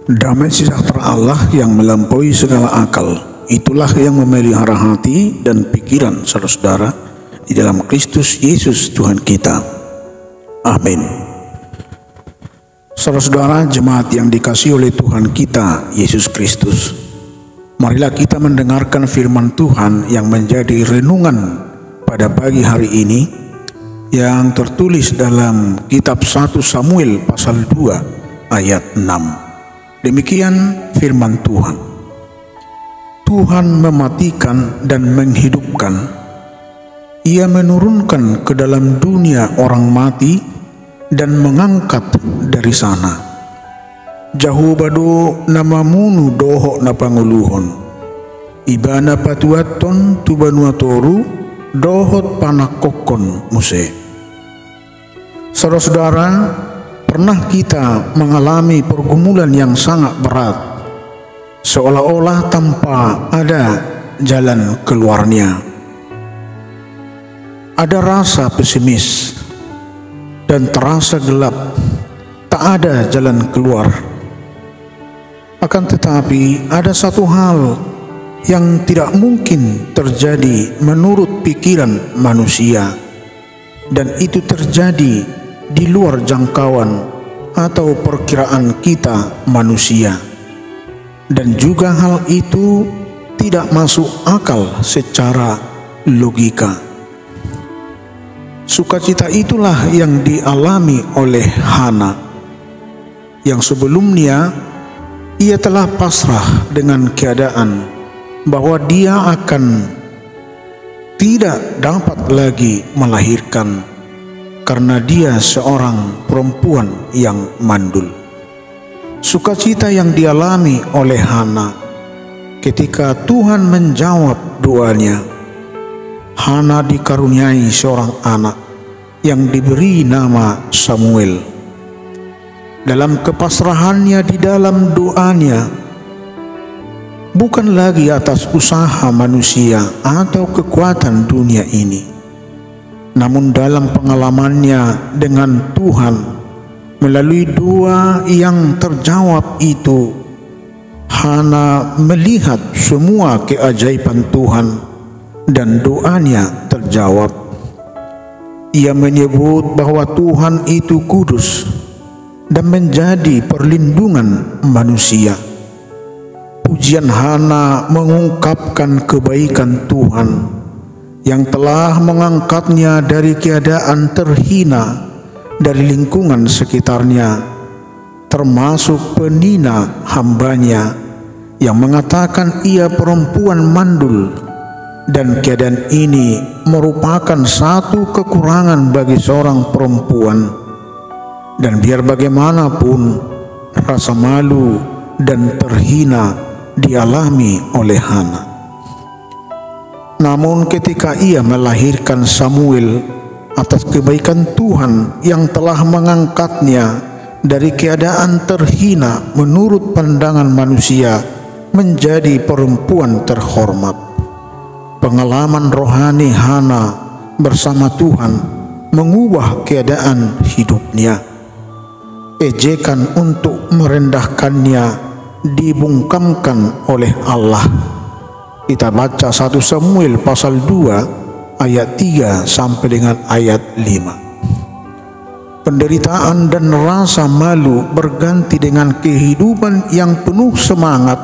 Damai sejahtera Allah yang melampaui segala akal, itulah yang memelihara hati dan pikiran saudara-saudara di dalam Kristus Yesus Tuhan kita. Amin. Saudara-saudara jemaat yang dikasihi oleh Tuhan kita Yesus Kristus, marilah kita mendengarkan firman Tuhan yang menjadi renungan pada pagi hari ini, yang tertulis dalam kitab 1 Samuel pasal 2 ayat 6. Demikian firman Tuhan. Tuhan mematikan dan menghidupkan. Ia menurunkan ke dalam dunia orang mati dan mengangkat dari sana. Jauh bado namamunu doho na panguluhon. Ibana patuaton tubanuatoru dohot panakokon muse. Saudara-saudara, pernah kita mengalami pergumulan yang sangat berat, seolah-olah tanpa ada jalan keluarnya. Ada rasa pesimis dan terasa gelap, tak ada jalan keluar. Akan tetapi ada satu hal yang tidak mungkin terjadi menurut pikiran manusia, dan itu terjadi di luar jangkauan atau perkiraan kita manusia, dan juga hal itu tidak masuk akal secara logika. Sukacita itulah yang dialami oleh Hana, yang sebelumnya ia telah pasrah dengan keadaan bahwa dia akan tidak dapat lagi melahirkan karena dia seorang perempuan yang mandul. Sukacita yang dialami oleh Hana ketika Tuhan menjawab doanya. Hana dikaruniai seorang anak yang diberi nama Samuel. Dalam kepasrahannya di dalam doanya, bukan lagi atas usaha manusia atau kekuatan dunia ini, namun dalam pengalamannya dengan Tuhan melalui doa yang terjawab itu, Hana melihat semua keajaiban Tuhan dan doanya terjawab. Ia menyebut bahwa Tuhan itu kudus dan menjadi perlindungan manusia. Pujian Hana mengungkapkan kebaikan Tuhan yang telah mengangkatnya dari keadaan terhina dari lingkungan sekitarnya, termasuk penina hambanya yang mengatakan ia perempuan mandul, dan keadaan ini merupakan satu kekurangan bagi seorang perempuan. Dan biar bagaimanapun, rasa malu dan terhina dialami oleh Hana. Namun ketika ia melahirkan Samuel atas kebaikan Tuhan yang telah mengangkatnya dari keadaan terhina menurut pandangan manusia menjadi perempuan terhormat, pengalaman rohani Hana bersama Tuhan mengubah keadaan hidupnya. Ejekan untuk merendahkannya dibungkamkan oleh Allah. Kita baca 1 Samuel pasal 2 ayat 3 sampai dengan ayat 5. Penderitaan dan rasa malu berganti dengan kehidupan yang penuh semangat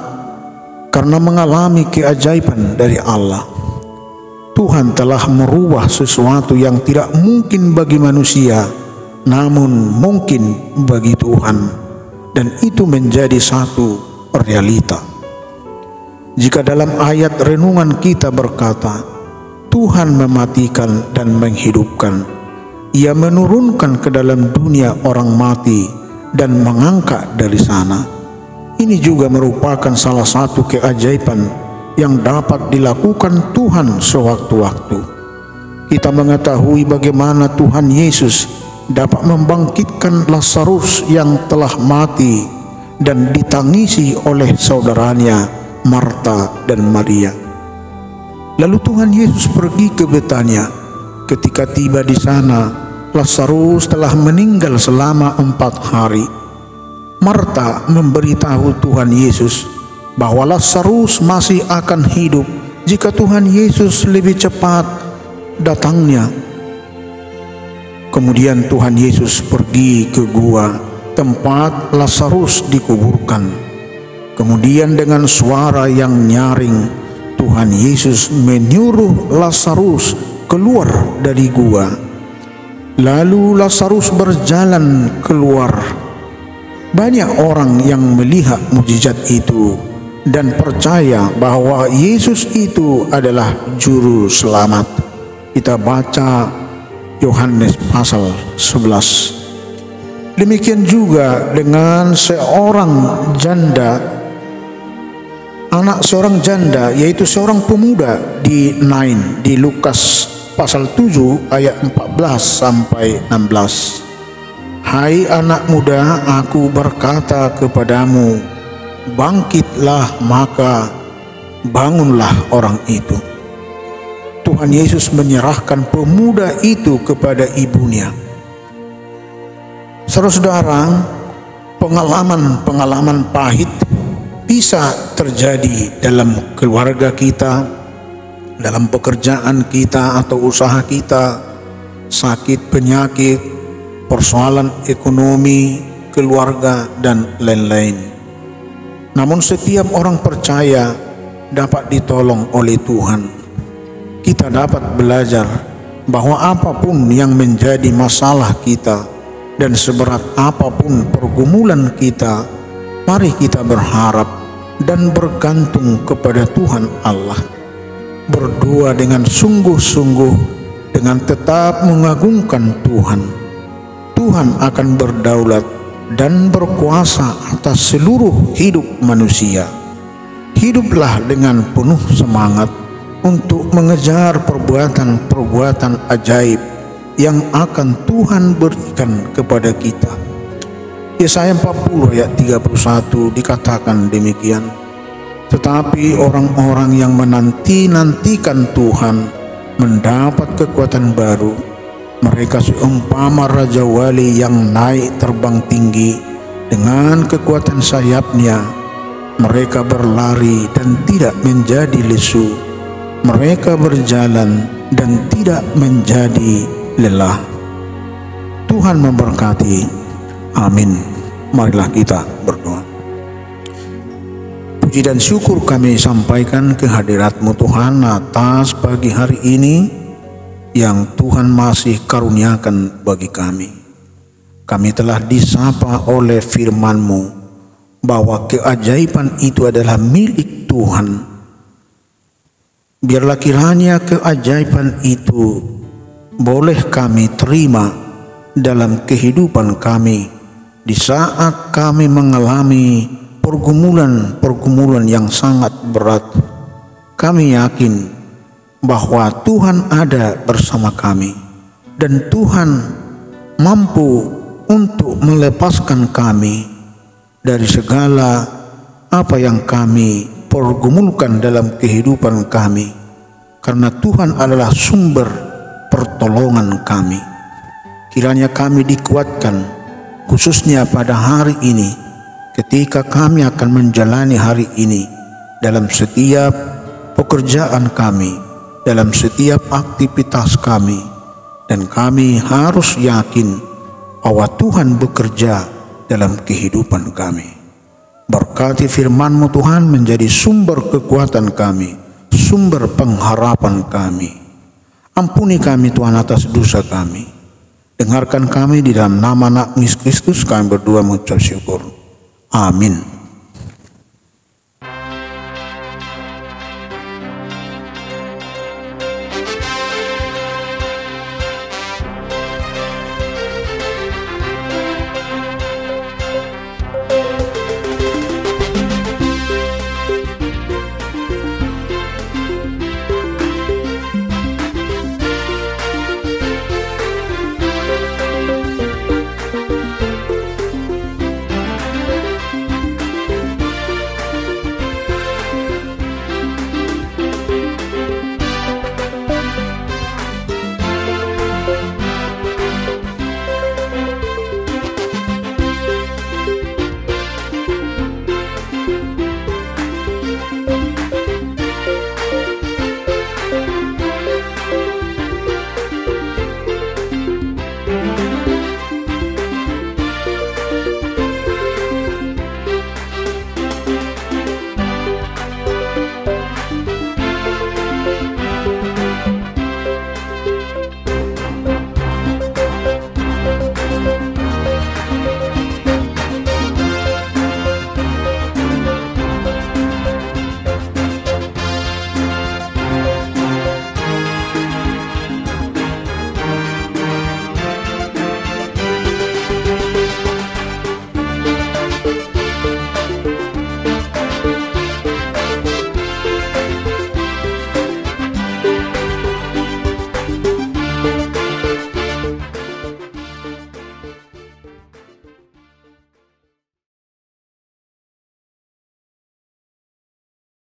karena mengalami keajaiban dari Allah. Tuhan telah merubah sesuatu yang tidak mungkin bagi manusia, namun mungkin bagi Tuhan, dan itu menjadi satu realita. Jika dalam ayat renungan kita berkata, Tuhan mematikan dan menghidupkan, Ia menurunkan ke dalam dunia orang mati dan mengangkat dari sana. Ini juga merupakan salah satu keajaiban yang dapat dilakukan Tuhan sewaktu-waktu. Kita mengetahui bagaimana Tuhan Yesus dapat membangkitkan Lazarus yang telah mati dan ditangisi oleh saudaranya Marta dan Maria. Lalu Tuhan Yesus pergi ke Betania. Ketika tiba di sana, Lazarus telah meninggal selama 4 hari. Marta memberitahu Tuhan Yesus bahwa Lazarus masih akan hidup jika Tuhan Yesus lebih cepat datangnya. Kemudian Tuhan Yesus pergi ke gua tempat Lazarus dikuburkan. Kemudian dengan suara yang nyaring, Tuhan Yesus menyuruh Lazarus keluar dari gua. Lalu Lazarus berjalan keluar. Banyak orang yang melihat mukjizat itu dan percaya bahwa Yesus itu adalah juru selamat. Kita baca Yohanes pasal 11. Demikian juga dengan seorang janda, anak seorang janda, yaitu seorang pemuda di Nain, di Lukas pasal 7 ayat 14 sampai 16. Hai anak muda, aku berkata kepadamu, bangkitlah, maka bangunlah orang itu. Tuhan Yesus menyerahkan pemuda itu kepada ibunya. Saudara-saudara, pengalaman-pengalaman pahit bisa terjadi dalam keluarga kita, dalam pekerjaan kita atau usaha kita, sakit, penyakit, persoalan ekonomi, keluarga, dan lain-lain. Namun setiap orang percaya dapat ditolong oleh Tuhan. Kita dapat belajar bahwa apapun yang menjadi masalah kita dan seberat apapun pergumulan kita, mari kita berharap dan bergantung kepada Tuhan Allah. Berdoa dengan sungguh-sungguh, dengan tetap mengagungkan Tuhan. Tuhan akan berdaulat dan berkuasa atas seluruh hidup manusia. Hiduplah dengan penuh semangat untuk mengejar perbuatan-perbuatan ajaib yang akan Tuhan berikan kepada kita. Yesaya 40 ayat 31 dikatakan demikian. Tetapi orang-orang yang menanti-nantikan Tuhan mendapat kekuatan baru. Mereka seumpama Raja Wali yang naik terbang tinggi dengan kekuatan sayapnya. Mereka berlari dan tidak menjadi lesu. Mereka berjalan dan tidak menjadi lelah. Tuhan memberkati. Amin. Marilah kita berdoa. Puji dan syukur kami sampaikan kehadirat-Mu Tuhan atas pagi hari ini yang Tuhan masih karuniakan bagi kami. Kami telah disapa oleh firman-Mu bahwa keajaiban itu adalah milik Tuhan. Biarlah kiranya keajaiban itu boleh kami terima dalam kehidupan kami di saat kami mengalami pergumulan-pergumulan yang sangat berat. Kami yakin bahwa Tuhan ada bersama kami dan Tuhan mampu untuk melepaskan kami dari segala apa yang kami pergumulkan dalam kehidupan kami, karena Tuhan adalah sumber pertolongan kami. Kiranya kami dikuatkan khususnya pada hari ini ketika kami akan menjalani hari ini dalam setiap pekerjaan kami, dalam setiap aktivitas kami, dan kami harus yakin bahwa Tuhan bekerja dalam kehidupan kami. Berkati firman-Mu Tuhan menjadi sumber kekuatan kami, sumber pengharapan kami. Ampuni kami Tuhan atas dosa kami. Dengarkan kami di dalam nama Anak Kristus kami berdoa mengucap syukur. Amin.